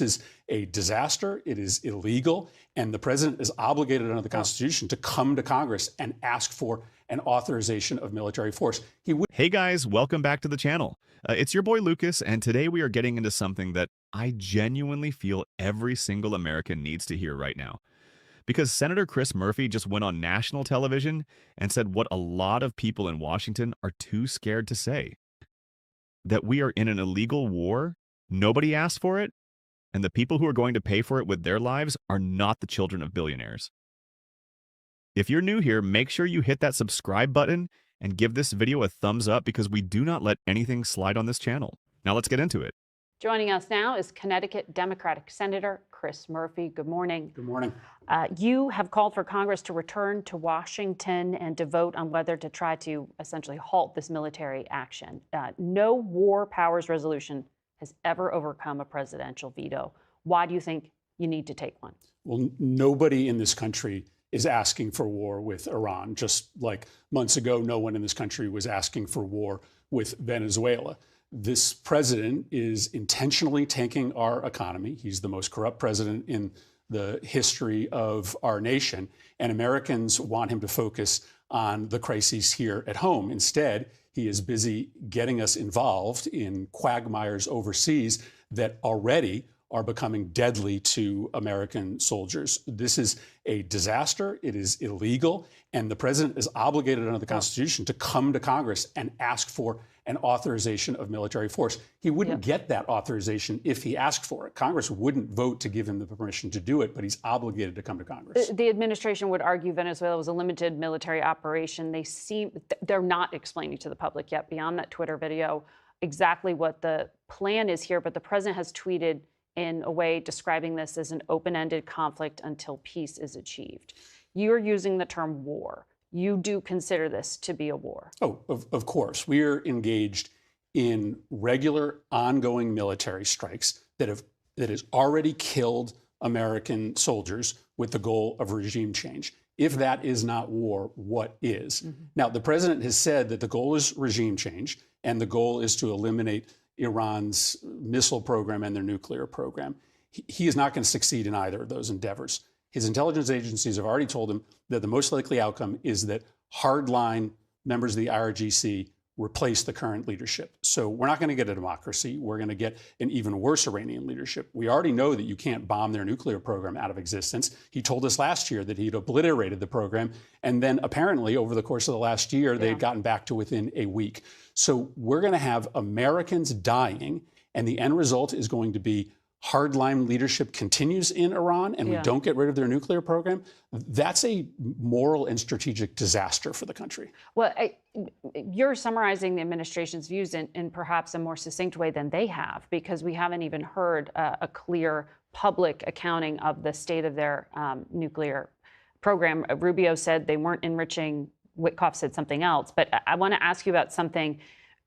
is a disaster. It is illegal. And the president is obligated under the Constitution to come to Congress and ask for an authorization of military force. Hey guys, welcome back to the channel. It's your boy Lucas, and today we are getting into something that I genuinely feel every single American needs to hear right now. Because Senator Chris Murphy just went on national television and said what a lot of people in Washington are too scared to say. That we are in an illegal war, nobody asked for it, and the people who are going to pay for it with their lives are not the children of billionaires. If you're new here, make sure you hit that subscribe button and give this video a thumbs up because we do not let anything slide on this channel. Now let's get into it. Joining us now is Connecticut Democratic Senator Chris Murphy. Good morning. Good morning. You have called for Congress to return to Washington and to vote on whether to try to essentially halt this military action. No war powers resolution has ever overcome a presidential veto. Why do you think you need to take one? Well, nobody in this country is asking for war with Iran. Just like months ago, no one in this country was asking for war with Venezuela. This president is intentionally tanking our economy. He's the most corrupt president in the history of our nation, and Americans want him to focus on the crises here at home. Instead, he is busy getting us involved in quagmires overseas that already are becoming deadly to American soldiers. This is a disaster. It is illegal. And the president is obligated under the Constitution to come to Congress and ask for an authorization of military force. He wouldn't get that authorization if he asked for it. Congress wouldn't vote to give him the permission to do it, but he's obligated to come to Congress. The administration would argue Venezuela was a limited military operation. They're not explaining to the public yet, beyond that Twitter video, exactly what the plan is here. But the president has tweeted in a way describing this as an open-ended conflict until peace is achieved. You're using the term war. You do consider this to be a war? Oh, of course. We are engaged in regular, ongoing military strikes that has already killed American soldiers with the goal of regime change. If that is not war, what is? Now, the president has said that the goal is regime change, and the goal is to eliminate Iran's missile program and their nuclear program. He is not going to succeed in either of those endeavors. His intelligence agencies have already told him that the most likely outcome is that hardline members of the IRGC replace the current leadership. So we're not going to get a democracy. We're going to get an even worse Iranian leadership. We already know that you can't bomb their nuclear program out of existence. He told us last year that he'd obliterated the program. And then apparently over the course of the last year, they'd gotten back to within a week. So we're going to have Americans dying, and the end result is going to be hardline leadership continues in Iran, and we don't get rid of their nuclear program. That's a moral and strategic disaster for the country. Well, you're summarizing the administration's views in perhaps a more succinct way than they have, because we haven't even heard a clear public accounting of the state of their nuclear program. Rubio said they weren't enriching. Witkoff said something else. But I want to ask you about something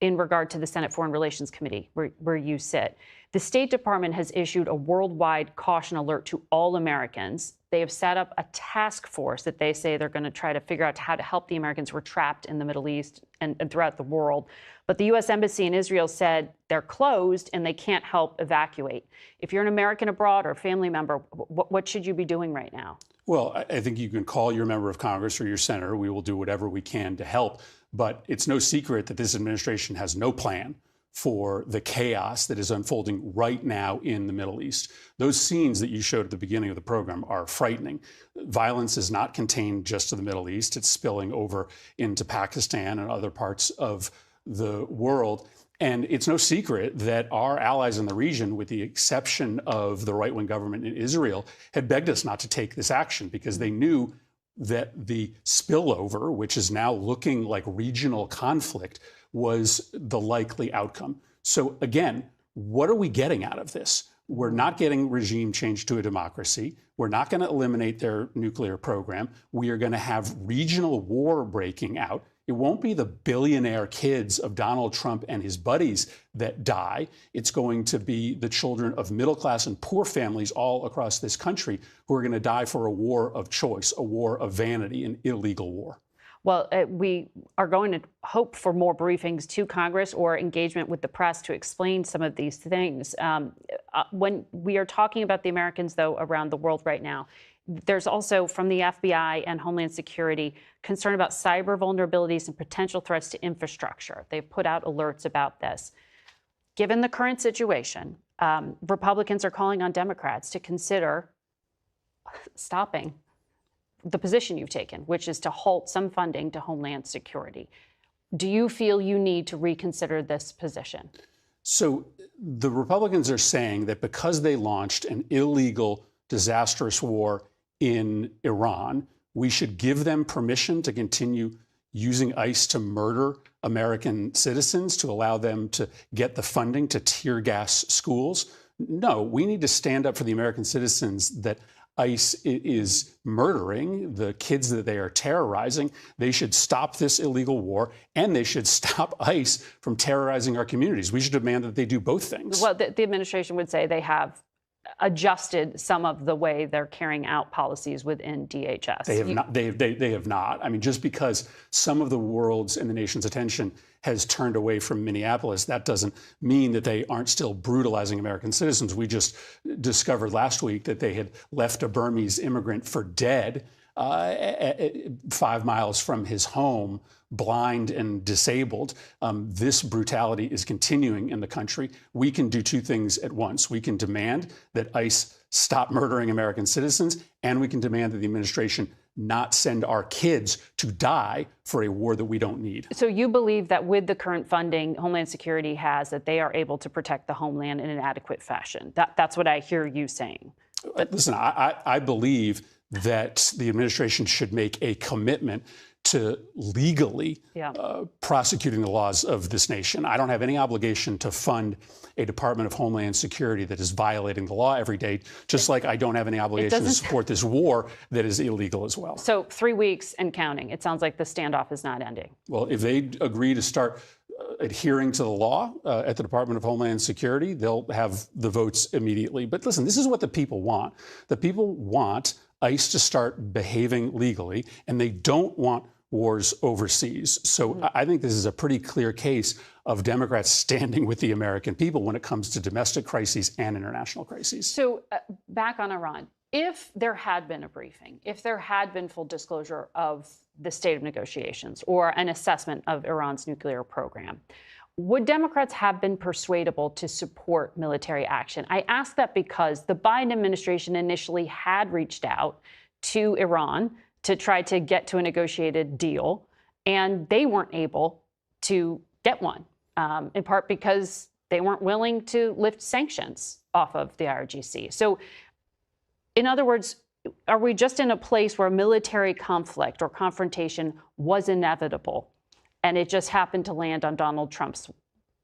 in regard to the Senate Foreign Relations Committee, where you sit. The State Department has issued a worldwide caution alert to all Americans. They have set up a task force that they say they're going to try to figure out how to help the Americans who are trapped in the Middle East and throughout the world. But the U.S. Embassy in Israel said they're closed and they can't help evacuate. If you're an American abroad or a family member, what should you be doing right now? Well, I think you can call your member of Congress or your senator. We will do whatever we can to help. But it's no secret that this administration has no plan for the chaos that is unfolding right now in the Middle East. Those scenes that you showed at the beginning of the program are frightening. Violence is not contained just to the Middle East. It's spilling over into Pakistan and other parts of the world. And it's no secret that our allies in the region, with the exception of the right-wing government in Israel, had begged us not to take this action because they knew that the spillover, which is now looking like regional conflict, was the likely outcome. So again, what are we getting out of this? We're not getting regime change to a democracy. We're not going to eliminate their nuclear program. We are going to have regional war breaking out. It won't be the billionaire kids of Donald Trump and his buddies that die. It's going to be the children of middle class and poor families all across this country who are going to die for a war of choice, a war of vanity, an illegal war. Well, we are going to hope for more briefings to Congress or engagement with the press to explain some of these things. When we are talking about the Americans, though, around the world right now, there's also from the FBI and Homeland Security concern about cyber vulnerabilities and potential threats to infrastructure. They've put out alerts about this. Given the current situation, Republicans are calling on Democrats to consider stopping the position you've taken, which is to halt some funding to Homeland Security. Do you feel you need to reconsider this position? So the Republicans are saying that because they launched an illegal, disastrous war in Iran, we should give them permission to continue using ICE to murder American citizens, to allow them to get the funding to tear gas schools. No, we need to stand up for the American citizens that ICE is murdering, the kids that they are terrorizing. They should stop this illegal war, and they should stop ICE from terrorizing our communities. We should demand that they do both things. Well, the administration would say they have adjusted some of the way they're carrying out policies within DHS. They have not. They have not. I mean, just because some of the world's and the nation's attention has turned away from Minneapolis, that doesn't mean that they aren't still brutalizing American citizens. We just discovered last week that they had left a Burmese immigrant for dead 5 miles from his home, blind and disabled. This brutality is continuing in the country. We can do two things at once. We can demand that ICE stop murdering American citizens, and we can demand that the administration not send our kids to die for a war that we don't need. So you believe that with the current funding Homeland Security has, that they are able to protect the homeland in an adequate fashion? That's what I hear you saying. But listen, I believe that the administration should make a commitment to legally prosecuting the laws of this nation. I don't have any obligation to fund a Department of Homeland Security that is violating the law every day, just like I don't have any obligation to support this war that is illegal as well. So 3 weeks and counting. It sounds like the standoff is not ending. Well, if they agree to start adhering to the law at the Department of Homeland Security, they'll have the votes immediately. But listen, this is what the people want. The people want ICE to start behaving legally, and they don't want wars overseas. So I think this is a pretty clear case of Democrats standing with the American people when it comes to domestic crises and international crises. So back on Iran, if there had been a briefing, if there had been full disclosure of the state of negotiations or an assessment of Iran's nuclear program, would Democrats have been persuadable to support military action? I ask that because the Biden administration initially had reached out to Iran to try to get to a negotiated deal, and they weren't able to get one, in part because they weren't willing to lift sanctions off of the IRGC. So, in other words, are we just in a place where military conflict or confrontation was inevitable, and it just happened to land on Donald Trump's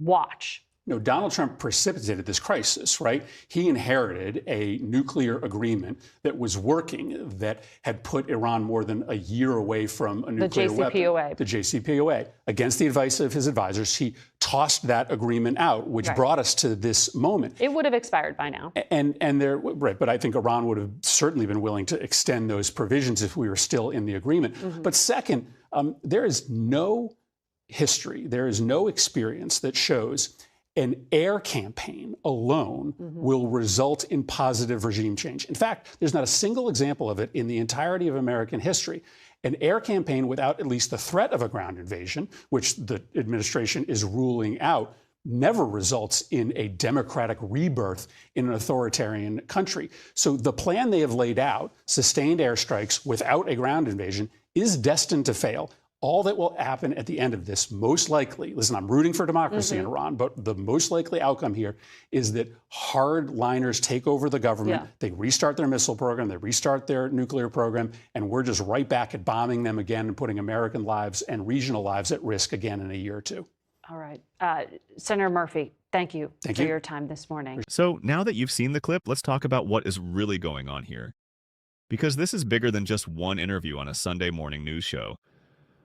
watch? No, Donald Trump precipitated this crisis, right? He inherited a nuclear agreement that was working, that had put Iran more than a year away from a nuclear weapon. The JCPOA. Against the advice of his advisors, he tossed that agreement out, which brought us to this moment. It would have expired by now. Right, but I think Iran would have certainly been willing to extend those provisions if we were still in the agreement. But second, there is no history, there is no experience that shows an air campaign alone will result in positive regime change. In fact, there's not a single example of it in the entirety of American history. An air campaign without at least the threat of a ground invasion, which the administration is ruling out, never results in a democratic rebirth in an authoritarian country. So the plan they have laid out, sustained airstrikes without a ground invasion, is destined to fail. All that will happen at the end of this, most likely, listen, I'm rooting for democracy in Iran, but the most likely outcome here is that hardliners take over the government, they restart their missile program, they restart their nuclear program, and we're just right back at bombing them again and putting American lives and regional lives at risk again in a year or two. All right. Senator Murphy, thank you for your time this morning. So now that you've seen the clip, let's talk about what is really going on here. Because this is bigger than just one interview on a Sunday morning news show.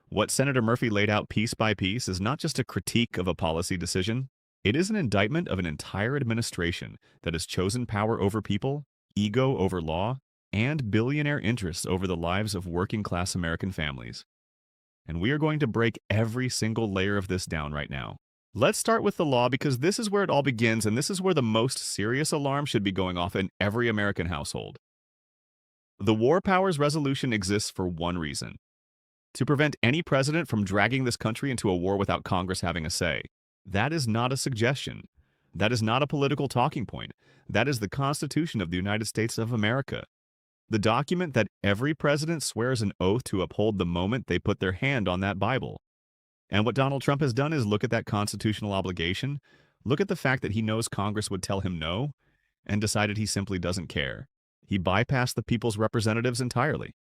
What Senator Murphy laid out piece by piece is not just a critique of a policy decision. It is an indictment of an entire administration that has chosen power over people, ego over law, and billionaire interests over the lives of working-class American families. And we are going to break every single layer of this down right now. Let's start with the law because this is where it all begins, and this is where the most serious alarm should be going off in every American household. The War Powers Resolution exists for one reason: to prevent any president from dragging this country into a war without Congress having a say. That is not a suggestion. That is not a political talking point. That is the Constitution of the United States of America. The document that every president swears an oath to uphold the moment they put their hand on that Bible. And what Donald Trump has done is look at that constitutional obligation, look at the fact that he knows Congress would tell him no, and decided he simply doesn't care. He bypassed the people's representatives entirely.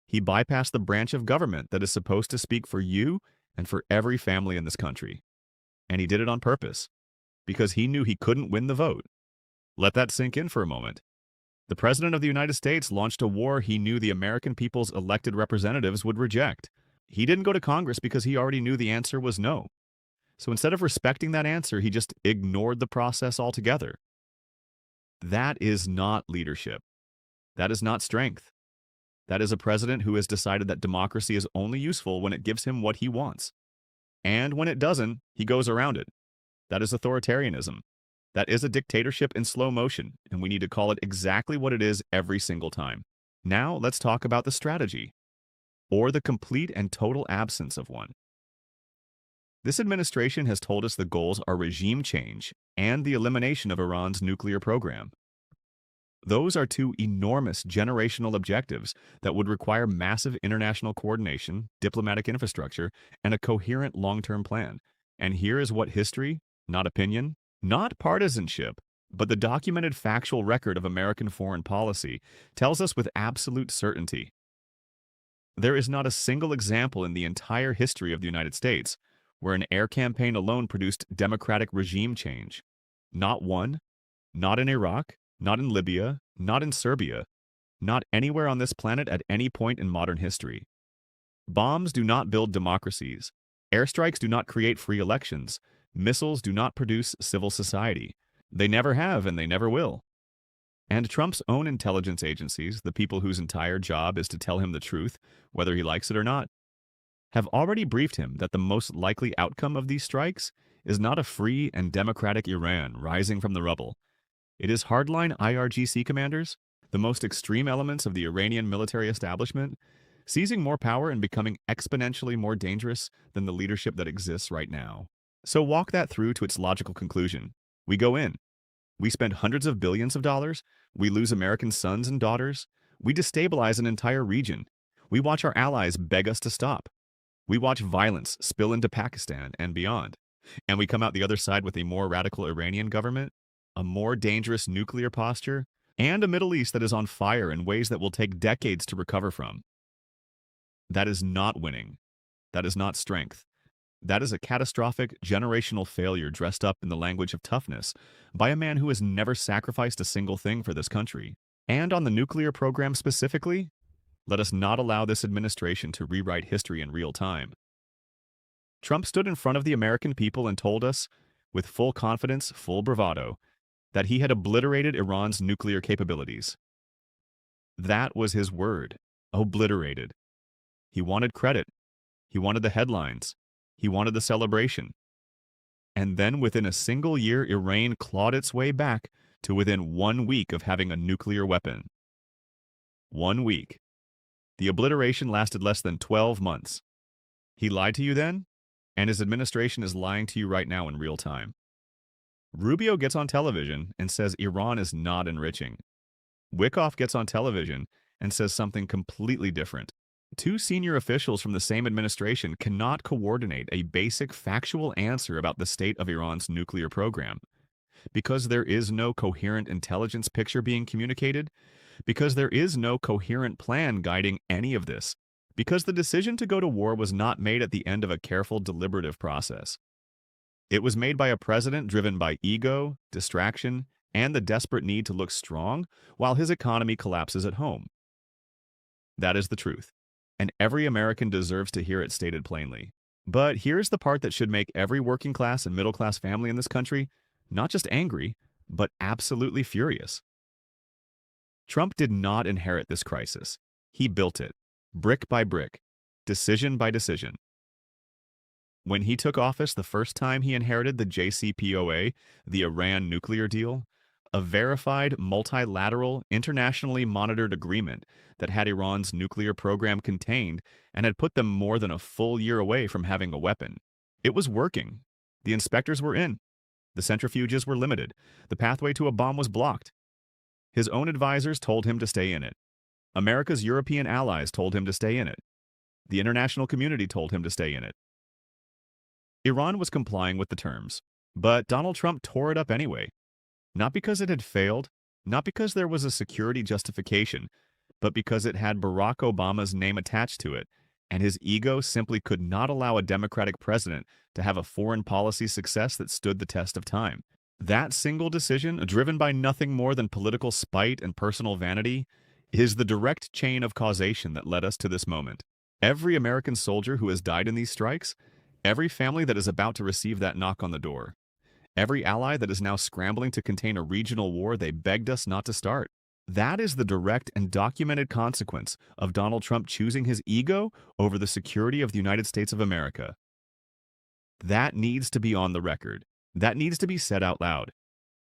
He bypassed the branch of government that is supposed to speak for you and for every family in this country. And he did it on purpose, because he knew he couldn't win the vote. Let that sink in for a moment. The President of the United States launched a war he knew the American people's elected representatives would reject. He didn't go to Congress because he already knew the answer was no. So instead of respecting that answer, he just ignored the process altogether. That is not leadership. That is not strength. That is a president who has decided that democracy is only useful when it gives him what he wants. And when it doesn't, he goes around it. That is authoritarianism. That is a dictatorship in slow motion, and we need to call it exactly what it is every single time. Now, let's talk about the strategy, or the complete and total absence of one. This administration has told us the goals are regime change and the elimination of Iran's nuclear program. Those are two enormous generational objectives that would require massive international coordination, diplomatic infrastructure, and a coherent long-term plan. And here is what history, not opinion, not partisanship, but the documented factual record of American foreign policy tells us with absolute certainty. There is not a single example in the entire history of the United States where an air campaign alone produced democratic regime change. Not one, not in Iraq, not in Libya, not in Serbia, not anywhere on this planet at any point in modern history. Bombs do not build democracies. Airstrikes do not create free elections. Missiles do not produce civil society. They never have and they never will. And Trump's own intelligence agencies, the people whose entire job is to tell him the truth, whether he likes it or not, have already briefed him that the most likely outcome of these strikes is not a free and democratic Iran rising from the rubble. It is hardline IRGC commanders, the most extreme elements of the Iranian military establishment, seizing more power and becoming exponentially more dangerous than the leadership that exists right now. So walk that through to its logical conclusion. We go in. We spend hundreds of billions of dollars. We lose American sons and daughters. We destabilize an entire region. We watch our allies beg us to stop. We watch violence spill into Pakistan and beyond. And we come out the other side with a more radical Iranian government, a more dangerous nuclear posture, and a Middle East that is on fire in ways that will take decades to recover from. That is not winning. That is not strength. That is a catastrophic, generational failure dressed up in the language of toughness by a man who has never sacrificed a single thing for this country. And on the nuclear program specifically, let us not allow this administration to rewrite history in real time. Trump stood in front of the American people and told us, with full confidence, full bravado, that he had obliterated Iran's nuclear capabilities. That was his word, obliterated. He wanted credit. He wanted the headlines. He wanted the celebration. And then within a single year, Iran clawed its way back to within 1 week of having a nuclear weapon. 1 week. The obliteration lasted less than 12 months. He lied to you then, and his administration is lying to you right now in real time. Rubio gets on television and says Iran is not enriching. Wickoff gets on television and says something completely different. Two senior officials from the same administration cannot coordinate a basic factual answer about the state of Iran's nuclear program. Because there is no coherent intelligence picture being communicated, because there is no coherent plan guiding any of this, because the decision to go to war was not made at the end of a careful, deliberative process. It was made by a president driven by ego, distraction, and the desperate need to look strong while his economy collapses at home. That is the truth, and every American deserves to hear it stated plainly. But here's the part that should make every working class and middle class family in this country not just angry, but absolutely furious. Trump did not inherit this crisis. He built it, brick by brick, decision by decision. When he took office the first time, he inherited the JCPOA, the Iran nuclear deal, a verified, multilateral, internationally monitored agreement that had Iran's nuclear program contained and had put them more than a full year away from having a weapon. It was working. The inspectors were in. The centrifuges were limited. The pathway to a bomb was blocked. His own advisors told him to stay in it. America's European allies told him to stay in it. The international community told him to stay in it. Iran was complying with the terms, but Donald Trump tore it up anyway. Not because it had failed, not because there was a security justification, but because it had Barack Obama's name attached to it, and his ego simply could not allow a Democratic president to have a foreign policy success that stood the test of time. That single decision, driven by nothing more than political spite and personal vanity, is the direct chain of causation that led us to this moment. Every American soldier who has died in these strikes, every family that is about to receive that knock on the door, every ally that is now scrambling to contain a regional war they begged us not to start. That is the direct and documented consequence of Donald Trump choosing his ego over the security of the United States of America. That needs to be on the record. That needs to be said out loud.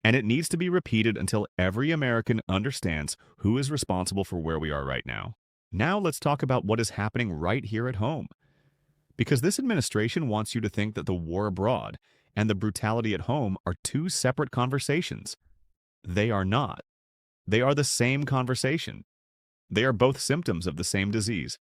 And it needs to be repeated until every American understands who is responsible for where we are right now. Now let's talk about what is happening right here at home. Because this administration wants you to think that the war abroad and the brutality at home are two separate conversations. They are not. They are the same conversation. They are both symptoms of the same disease.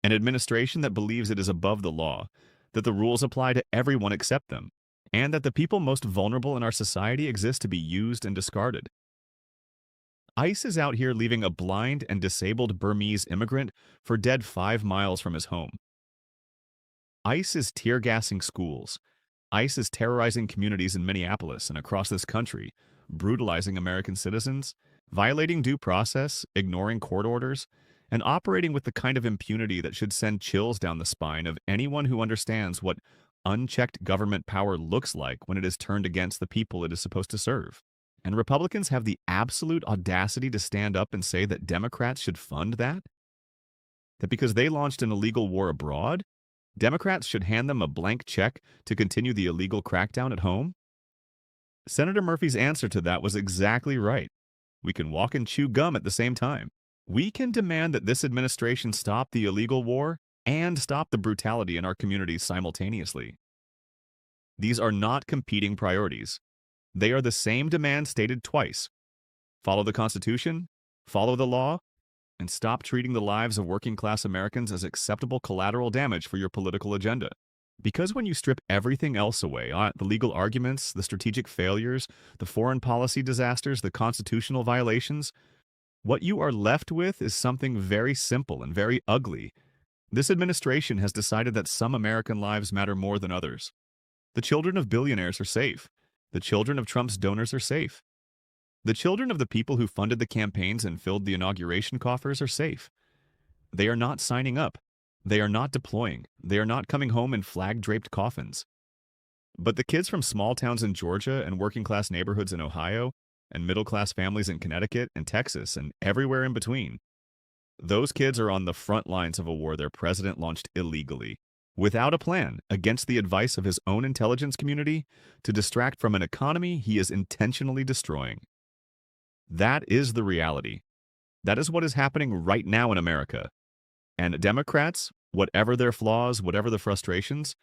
An administration that believes it is above the law, that the rules apply to everyone except them, and that the people most vulnerable in our society exist to be used and discarded. ICE is out here leaving a blind and disabled Burmese immigrant for dead 5 miles from his home. ICE is tear-gassing schools. ICE is terrorizing communities in Minneapolis and across this country, brutalizing American citizens, violating due process, ignoring court orders, and operating with the kind of impunity that should send chills down the spine of anyone who understands what unchecked government power looks like when it is turned against the people it is supposed to serve. And Republicans have the absolute audacity to stand up and say that Democrats should fund that? That because they launched an illegal war abroad, Democrats should hand them a blank check to continue the illegal crackdown at home? Senator Murphy's answer to that was exactly right. We can walk and chew gum at the same time. We can demand that this administration stop the illegal war and stop the brutality in our communities simultaneously. These are not competing priorities. They are the same demand stated twice. Follow the Constitution, follow the law, and stop treating the lives of working-class Americans as acceptable collateral damage for your political agenda. Because when you strip everything else away, the legal arguments, the strategic failures, the foreign policy disasters, the constitutional violations, what you are left with is something very simple and very ugly. This administration has decided that some American lives matter more than others. The children of billionaires are safe. The children of Trump's donors are safe. The children of the people who funded the campaigns and filled the inauguration coffers are safe. They are not signing up. They are not deploying. They are not coming home in flag-draped coffins. But the kids from small towns in Georgia and working-class neighborhoods in Ohio and middle-class families in Connecticut and Texas and everywhere in between, those kids are on the front lines of a war their president launched illegally, without a plan, against the advice of his own intelligence community, to distract from an economy he is intentionally destroying. That is the reality. That is what is happening right now in America. And Democrats, whatever their flaws, whatever the frustrations,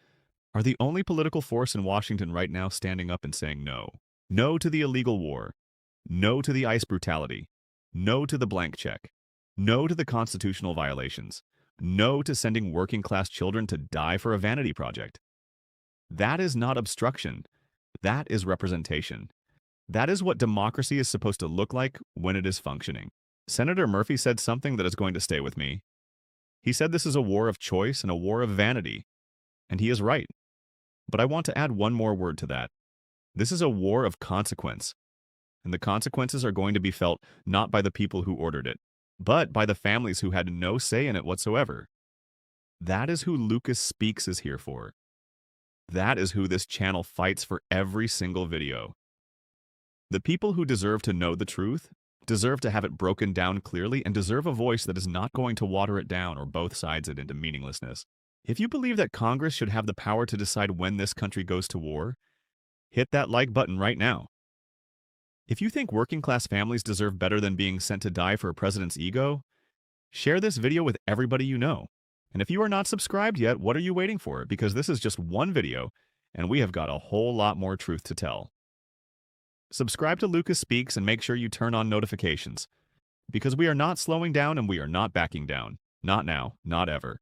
are the only political force in Washington right now standing up and saying no. No to the illegal war. No to the ICE brutality. No to the blank check. No to the constitutional violations. No to sending working-class children to die for a vanity project. That is not obstruction. That is representation. That is what democracy is supposed to look like when it is functioning. Senator Murphy said something that is going to stay with me. He said this is a war of choice and a war of vanity. And he is right. But I want to add one more word to that. This is a war of consequence. And the consequences are going to be felt not by the people who ordered it, but by the families who had no say in it whatsoever. That is who Lucas Speaks is here for. That is who this channel fights for every single video. The people who deserve to know the truth, deserve to have it broken down clearly, and deserve a voice that is not going to water it down or both sides it into meaninglessness. If you believe that Congress should have the power to decide when this country goes to war, hit that like button right now. If you think working class families deserve better than being sent to die for a president's ego, share this video with everybody you know. And if you are not subscribed yet, what are you waiting for? Because this is just one video, and we have got a whole lot more truth to tell. Subscribe to Lucas Speaks and make sure you turn on notifications. Because we are not slowing down and we are not backing down. Not now, not ever.